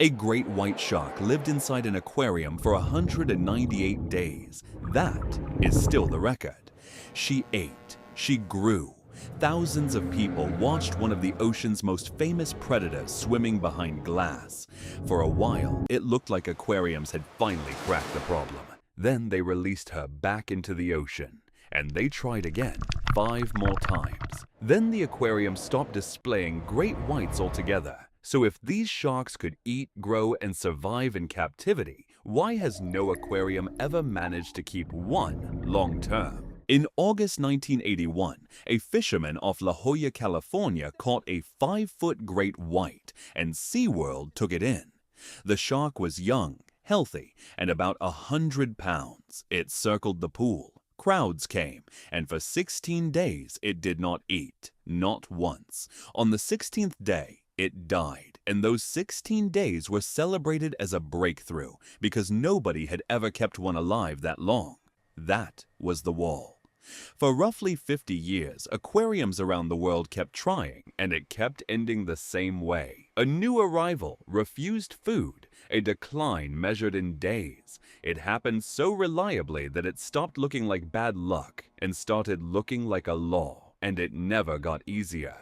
A great white shark lived inside an aquarium for 198 days. That is still the record. She ate, she grew. Thousands of people watched one of the ocean's most famous predators swimming behind glass. For a while, it looked like aquariums had finally cracked the problem. Then they released her back into the ocean. And they tried again, 5 more times. Then the aquarium stopped displaying great whites altogether. So if these sharks could eat, grow, and survive in captivity, why has no aquarium ever managed to keep one long-term? In August 1981, a fisherman off La Jolla, California caught a 5-foot great white, and SeaWorld took it in. The shark was young, healthy, and about 100 pounds. It circled the pool. Crowds came, and for 16 days it did not eat, not once. On the 16th day, it died, and those 16 days were celebrated as a breakthrough because nobody had ever kept one alive that long. That was the wall. For roughly 50 years, aquariums around the world kept trying, and it kept ending the same way. A new arrival, refused food, a decline measured in days. It happened so reliably that it stopped looking like bad luck and started looking like a law, and it never got easier.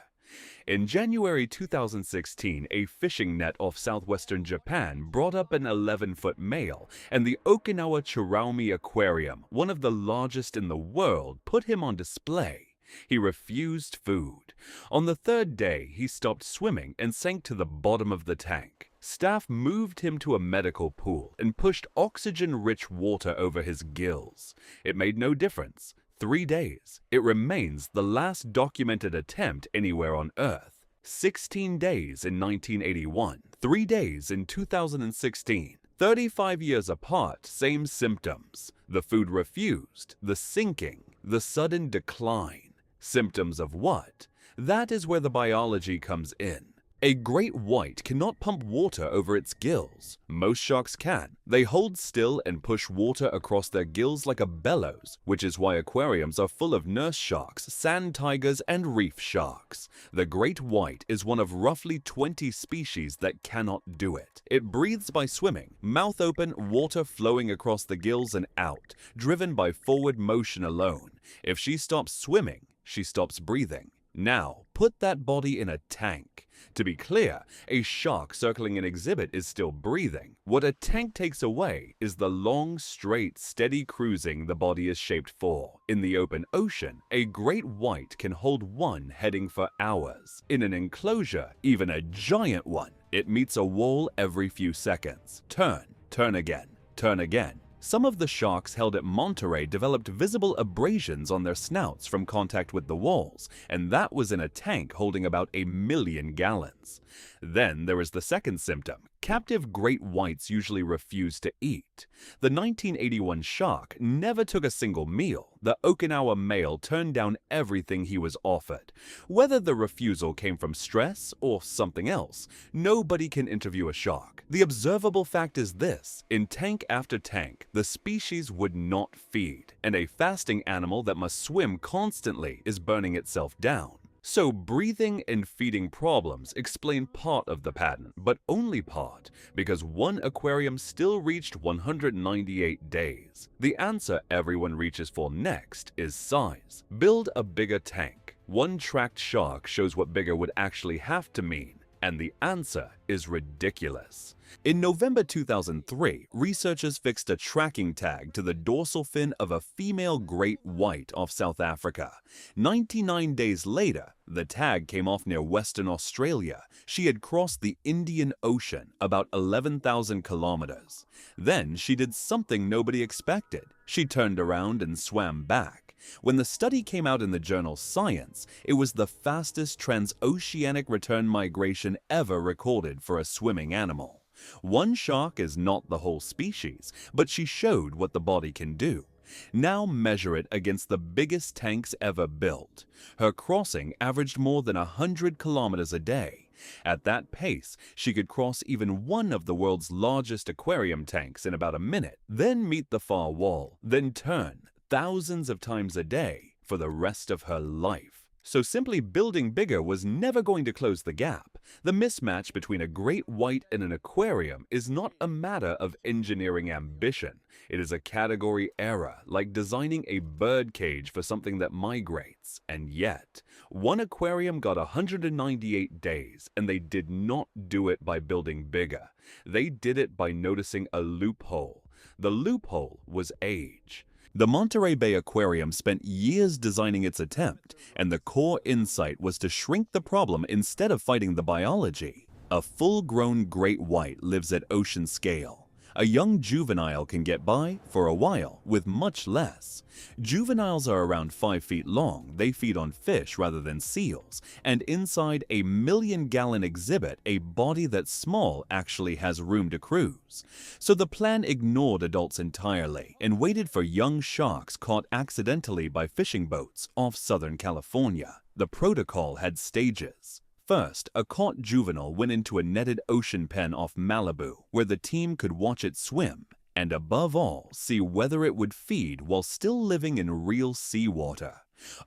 In January 2016, a fishing net off southwestern Japan brought up an 11-foot male, and the Okinawa Churaumi Aquarium, one of the largest in the world, put him on display. He refused food. On the 3rd day, he stopped swimming and sank to the bottom of the tank. Staff moved him to a medical pool and pushed oxygen-rich water over his gills. It made no difference. 3 days. It remains the last documented attempt anywhere on Earth. 16 days in 1981, 3 days in 2016. 35 years apart, same symptoms. The food refused, the sinking, the sudden decline. Symptoms of what? That is where the biology comes in. A great white cannot pump water over its gills. Most sharks can. They hold still and push water across their gills like a bellows, which is why aquariums are full of nurse sharks, sand tigers, and reef sharks. The great white is one of roughly 20 species that cannot do it. It breathes by swimming, mouth open, water flowing across the gills and out, driven by forward motion alone. If she stops swimming, she stops breathing. Now, put that body in a tank. To be clear, a shark circling an exhibit is still breathing. What a tank takes away is the long, straight, steady cruising the body is shaped for. In the open ocean, a great white can hold one heading for hours. In an enclosure, even a giant one, it meets a wall every few seconds. Turn, turn again, turn again. Some of the sharks held at Monterey developed visible abrasions on their snouts from contact with the walls, and that was in a tank holding about 1 million gallons. Then there is the second symptom. Captive great whites usually refuse to eat. The 1981 shark never took a single meal. The Okinawa male turned down everything he was offered. Whether the refusal came from stress or something else, nobody can interview a shark. The observable fact is this: in tank after tank, the species would not feed, and a fasting animal that must swim constantly is burning itself down. So breathing and feeding problems explain part of the pattern, but only part, because one aquarium still reached 198 days. The answer everyone reaches for next is size. Build a bigger tank. One tracked shark shows what bigger would actually have to mean, and the answer is ridiculous. In November 2003, researchers fixed a tracking tag to the dorsal fin of a female great white off South Africa. 99 days later, the tag came off near Western Australia. She had crossed the Indian Ocean, about 11,000 kilometers. Then she did something nobody expected. She turned around and swam back. When the study came out in the journal Science, it was the fastest transoceanic return migration ever recorded for a swimming animal. One shark is not the whole species, but she showed what the body can do. Now measure it against the biggest tanks ever built. Her crossing averaged more than 100 kilometers a day. At that pace, she could cross even one of the world's largest aquarium tanks in about a minute, then meet the far wall, then turn thousands of times a day for the rest of her life. So simply building bigger was never going to close the gap. The mismatch between a great white and an aquarium is not a matter of engineering ambition. It is a category error, like designing a bird cage for something that migrates. And yet, one aquarium got 198 days, and they did not do it by building bigger. They did it by noticing a loophole. The loophole was age. The Monterey Bay Aquarium spent years designing its attempt, and the core insight was to shrink the problem instead of fighting the biology. A full-grown great white lives at ocean scale. A young juvenile can get by, for a while, with much less. Juveniles are around 5 feet long, they feed on fish rather than seals, and inside a million-gallon exhibit, a body that's small actually has room to cruise. So the plan ignored adults entirely and waited for young sharks caught accidentally by fishing boats off Southern California. The protocol had stages. First, a caught juvenile went into a netted ocean pen off Malibu, where the team could watch it swim, and above all, see whether it would feed while still living in real seawater.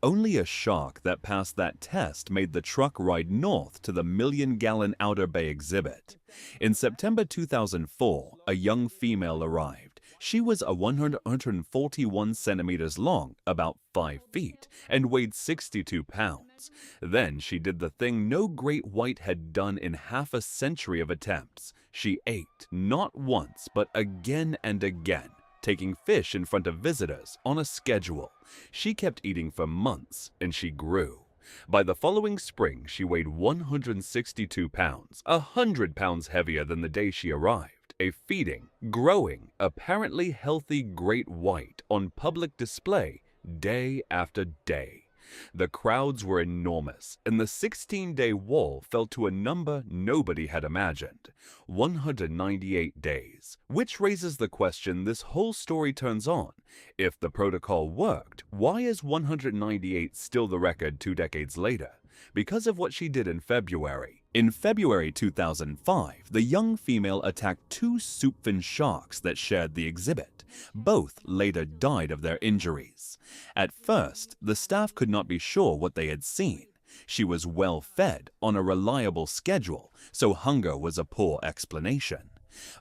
Only a shark that passed that test made the truck ride north to the million-gallon Outer Bay exhibit. In September 2004, a young female arrived. She was 141 centimeters long, about 5 feet, and weighed 62 pounds. Then she did the thing no great white had done in half a century of attempts. She ate, not once, but again and again, taking fish in front of visitors on a schedule. She kept eating for months, and she grew. By the following spring, she weighed 162 pounds, 100 pounds heavier than the day she arrived. A feeding, growing, apparently healthy great white on public display day after day. The crowds were enormous, and the 16-day wall fell to a number nobody had imagined, 198 days, which raises the question this whole story turns on. If the protocol worked, why is 198 still the record 2 decades later? Because of what she did in February. In February 2005, the young female attacked 2 soupfin sharks that shared the exhibit. Both later died of their injuries. At first, the staff could not be sure what they had seen. She was well fed, on a reliable schedule, so hunger was a poor explanation.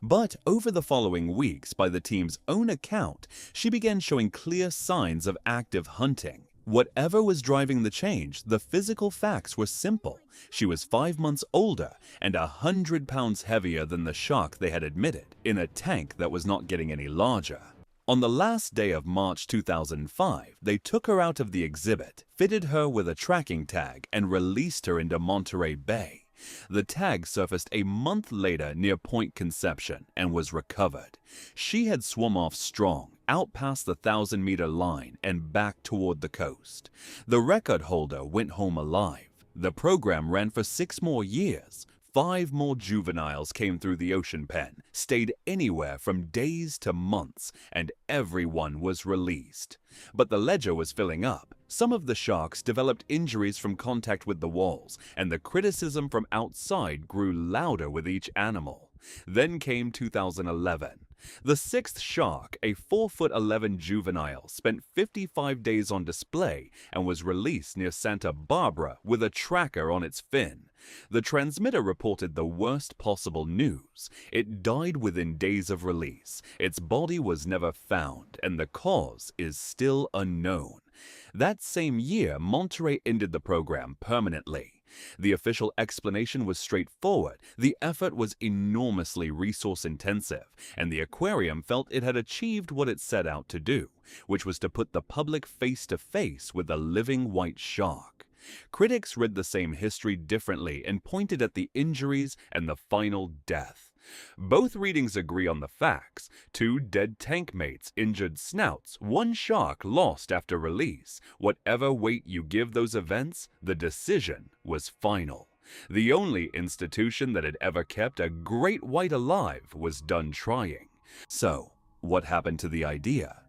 But over the following weeks, by the team's own account, she began showing clear signs of active hunting. Whatever was driving the change, the physical facts were simple. She was 5 months older and 100 pounds heavier than the shark they had admitted, in a tank that was not getting any larger. On the last day of March 2005, they took her out of the exhibit, fitted her with a tracking tag, and released her into Monterey Bay. The tag surfaced a month later near Point Conception and was recovered. She had swum off strong, out past the 1,000-meter line and back toward the coast. The record holder went home alive. The program ran for 6 more years. 5 more juveniles came through the ocean pen, stayed anywhere from days to months, and everyone was released. But the ledger was filling up. Some of the sharks developed injuries from contact with the walls, and the criticism from outside grew louder with each animal. Then came 2011. The 6th shark, a 4'11" juvenile, spent 55 days on display and was released near Santa Barbara with a tracker on its fin. The transmitter reported the worst possible news. It died within days of release. Its body was never found, and the cause is still unknown. That same year, Monterey ended the program permanently. The official explanation was straightforward. The effort was enormously resource-intensive, and the aquarium felt it had achieved what it set out to do, which was to put the public face-to-face with a living white shark. Critics read the same history differently and pointed at the injuries and the final death. Both readings agree on the facts. 2 dead tank mates, injured snouts, 1 shark lost after release. Whatever weight you give those events, the decision was final. The only institution that had ever kept a great white alive was done trying. So, what happened to the idea?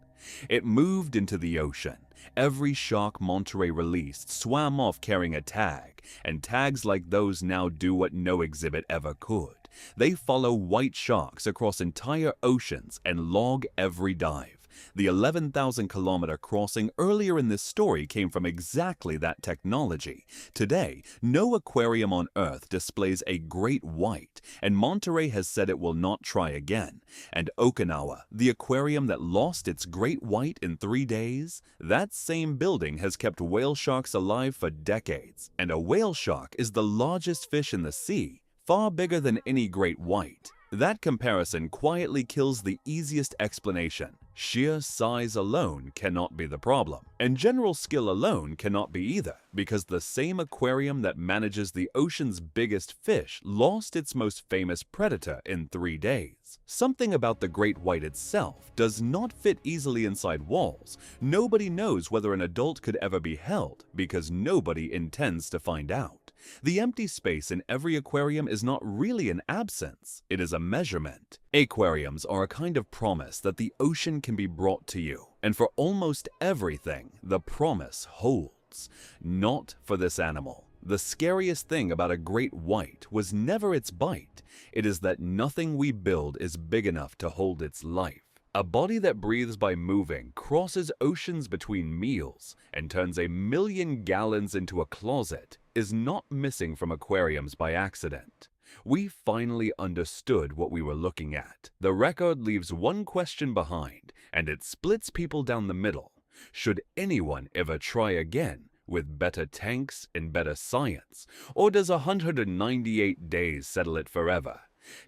It moved into the ocean. Every shark Monterey released swam off carrying a tag, and tags like those now do what no exhibit ever could. They follow white sharks across entire oceans and log every dive. The 11,000-kilometer crossing earlier in this story came from exactly that technology. Today, no aquarium on Earth displays a great white, and Monterey has said it will not try again. And Okinawa, the aquarium that lost its great white in 3 days, that same building has kept whale sharks alive for decades. And a whale shark is the largest fish in the sea, far bigger than any great white. That comparison quietly kills the easiest explanation. Sheer size alone cannot be the problem, and general skill alone cannot be either, because the same aquarium that manages the ocean's biggest fish lost its most famous predator in 3 days. Something about the great white itself does not fit easily inside walls. Nobody knows whether an adult could ever be held, because nobody intends to find out. The empty space in every aquarium is not really an absence, it is a measurement. Aquariums are a kind of promise that the ocean can be brought to you, and for almost everything, the promise holds. Not for this animal. The scariest thing about a great white was never its bite, it is that nothing we build is big enough to hold its life. A body that breathes by moving, crosses oceans between meals, and turns 1,000,000 gallons into a closet is not missing from aquariums by accident. We finally understood what we were looking at. The record leaves one question behind, and it splits people down the middle. Should anyone ever try again with better tanks and better science, or does 198 days settle it forever?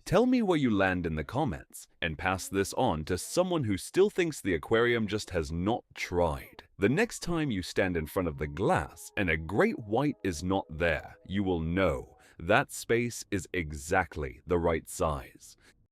Tell me where you land in the comments, and pass this on to someone who still thinks the aquarium just has not tried. The next time you stand in front of the glass and a great white is not there, you will know that space is exactly the right size.